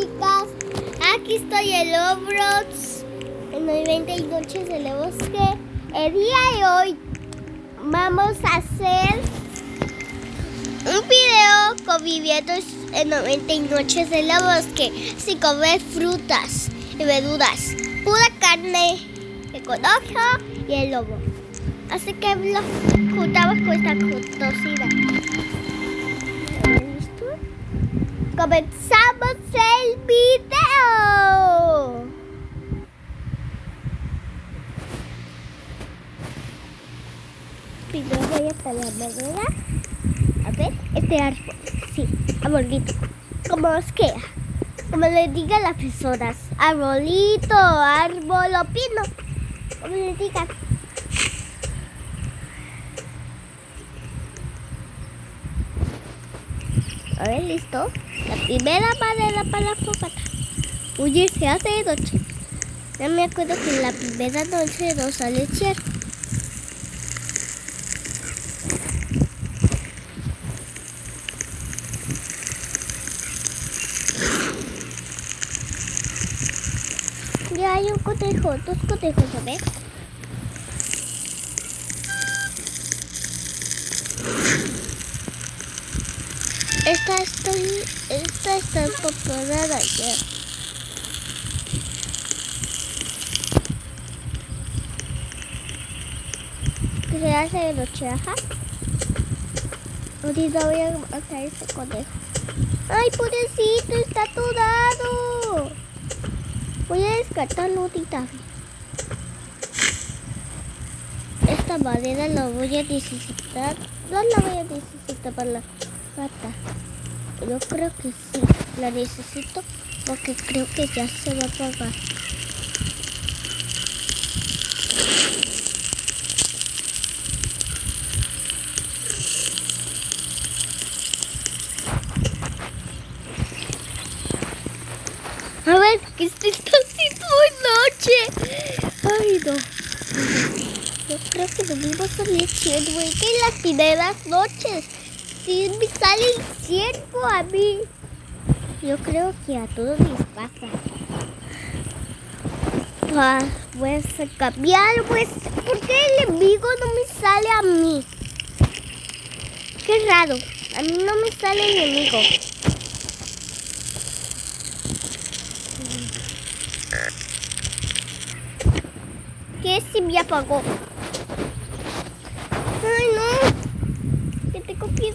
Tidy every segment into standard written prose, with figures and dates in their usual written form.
chicas, aquí estoy en Roblox, en 90 noches del bosque. El día de hoy vamos a hacer un video conviviendo en 90 noches del bosque, sin comer frutas y verduras, pura carne ecológica y el lobo. Así que lo juntamos con esta cocina. ¿Listo? ¡Comenzamos el video! Primero voy a talar madera. A ver, este árbol. Sí, arbolito. Como os queda. Como le digan las personas. Arbolito, árbol o pino. Como le digan. A ver, listo. La primera madera para la fogata. Oye, se hace de noche. Ya me acuerdo que la primera noche no sale cierto. Ya hay un conejo, dos conejos, a ver. Esta está popular ayer. Que se hace de noche, ajá. Ahorita voy a matar ese conejo. ¡Ay, pobrecito! ¡Está atorado! Voy a descartarlo ahorita. Esta madera la voy a necesitar. No la voy a necesitar para la pata. Yo creo que sí. La necesito porque creo que ya se va a apagar. A ver, ¿qué se está haciendo de noche? Ay, no. Yo creo que no me va a salir ciervo. Es que en las primeras noches sí me sale el ciervo a mí. Yo creo que a todos les pasa. Pues cambiar, pues, ¿por qué el enemigo no me sale a mí? Qué raro, a mí no me sale el enemigo. ¿Qué si me apagó? Ay, no. Que tengo que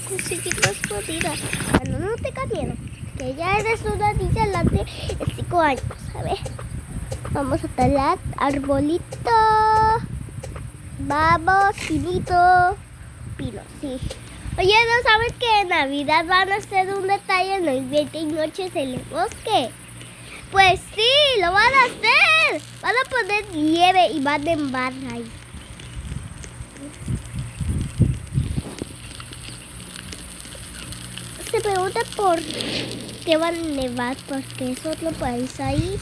conseguir más comida. Bueno, no tengas miedo. Que ya eres una niña delante de 5 años, ¿sabes? Vamos a talar arbolito. Vamos, pinito. Pino, sí. Oye, ¿no sabes que en Navidad van a hacer un detalle en los 20 noches en el bosque? Pues sí, lo van a hacer. Van a poner nieve y van a nevar ahí. Se pregunta por qué van a nevar, porque es otro país ahí.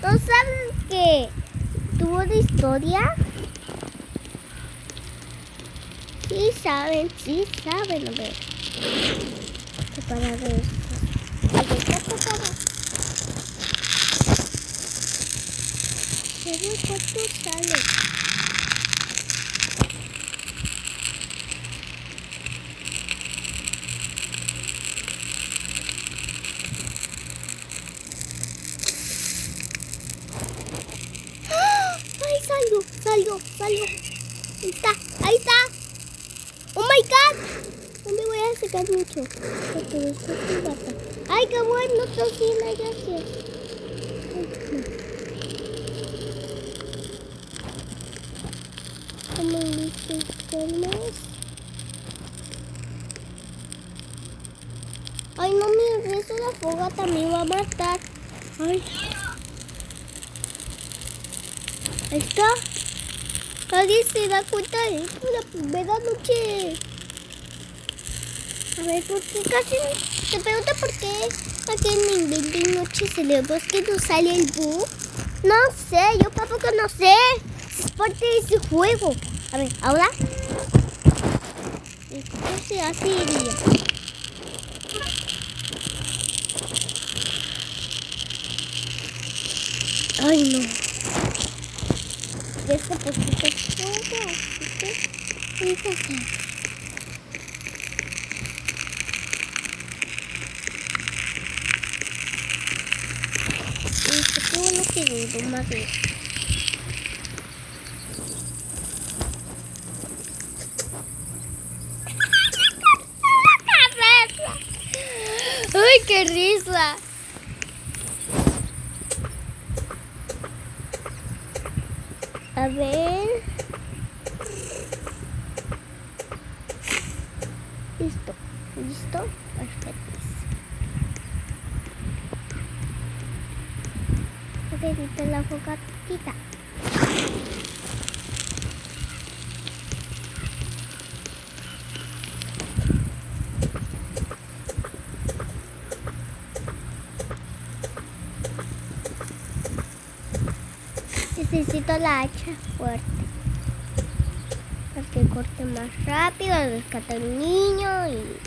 ¿No saben que tuvo una historia? Sí saben, a ver. Separar esto. Ahí está separado. Pero ¿cuánto sale? Salió. Ahí está. Oh my god. No me voy a secar mucho. Porque después se mata. Ay, qué bueno, Tocina, gracias. ¿Cómo dices? Ay, no, mi rezo la fogata me va a matar. Ay. Ahí está. Nadie se da cuenta de esto la primera noche. A ver, ¿por qué casi te pregunta por qué aquí en 20 noches en el bosque no sale el búho? No sé, yo tampoco no sé. Es parte de ese juego. A ver, ahora. Esto se hace de día. Ay, no. Ya está poquito fuego, así que vamos a hacer. Listo, qué bueno que duró más bien. ¡Ay, qué risa! A ver. Listo. ¿Listo? Perfecto. Ahorita la fogatita. Necesito la hacha fuerte para que corte más rápido, rescate al niño y...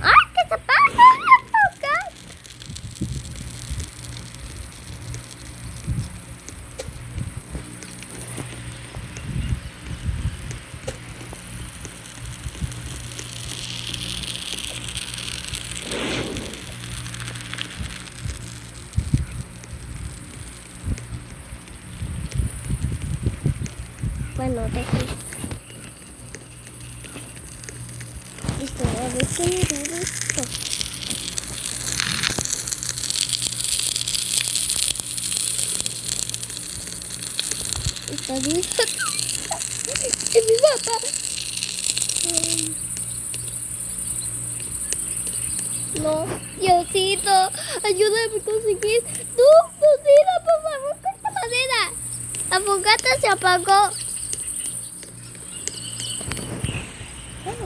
¡Ay, que se apaga la fogata! Bueno, deje. Listo, a ver qué me dura esto. Está duro. ¡Es mi papá! No, Diosito, ayúdame a conseguir. ¡No, cocina, por favor, corta madera! La fogata se apagó.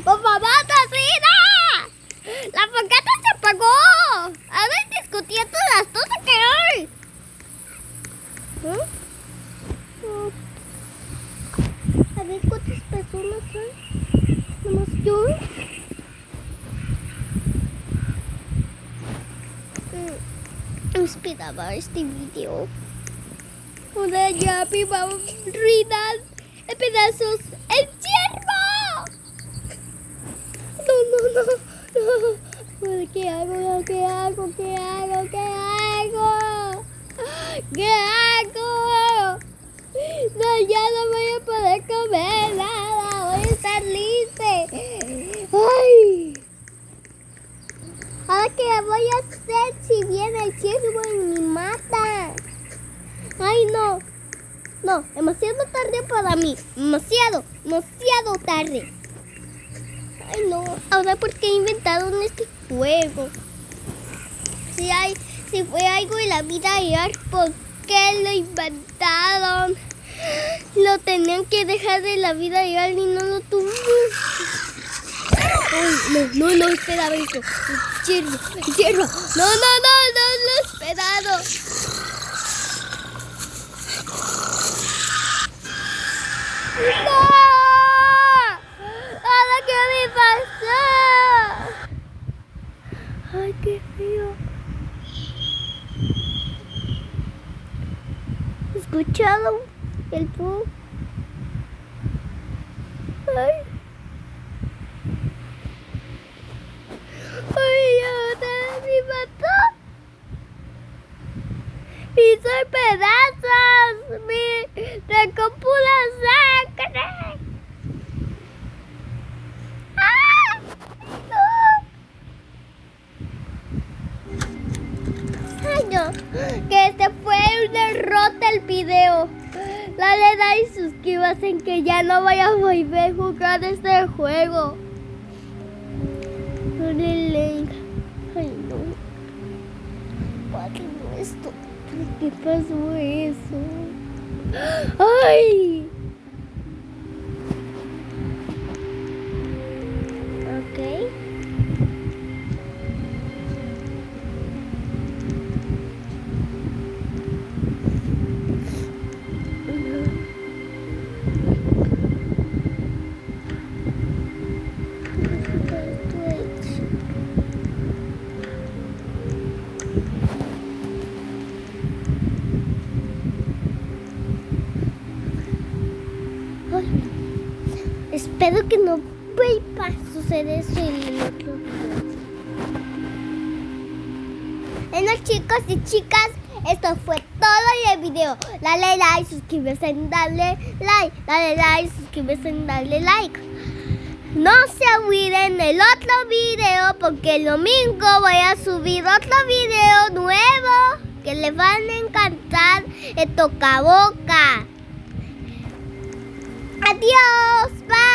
¡Por favor, cocina! ¡La fogata se apagó! A ver, discutiendo las cosas que hay. A ver cuántas personas hay. Nomás yo. Esperaba este video. Ahora ya mi mamá ruinas en pedazos. ¡El ciervo! No. ¿Qué hago? ¿Qué hago? ¿Qué hago? ¿Qué hago? ¿Qué hago? No, ya no voy a poder comer nada. Voy a estar triste. ¡Ay! ¿Ahora qué voy a hacer si viene el ciervo y me mata? ¡Ay, no! No, demasiado tarde para mí. Demasiado tarde. Ay, no. Ahora, ¿por qué inventaron este juego? Si fue algo de la vida real, ¿por qué lo inventaron? Lo tenían que dejar de la vida real y no lo tuvieron. Ay, no esperaba eso. El ciervo. No lo esperado. ¡No! ¿Ahora qué me pasó? Ay, qué feo. ¿Escucharon el pu? Ay, ayuda, me mató. Me hizo pedazos. Me recompuso la sangre. ¡Ah! No. Ay, no. Que este fue un derrota el video. Dale like y suscríbase en que ya no vaya a volver a jugar este juego. Dale like. Ay, no. ¿Por qué no esto? ¿Por qué pasó eso? ¡Ay! Ok. Espero que no vuelva a suceder eso en el otro video. Bueno, chicos y chicas, esto fue todo en el video. Dale like, suscríbete, dale like, suscríbete, dale like. No se olviden el otro video porque el domingo voy a subir otro video nuevo que les van a encantar, el toca boca. Adiós, bye.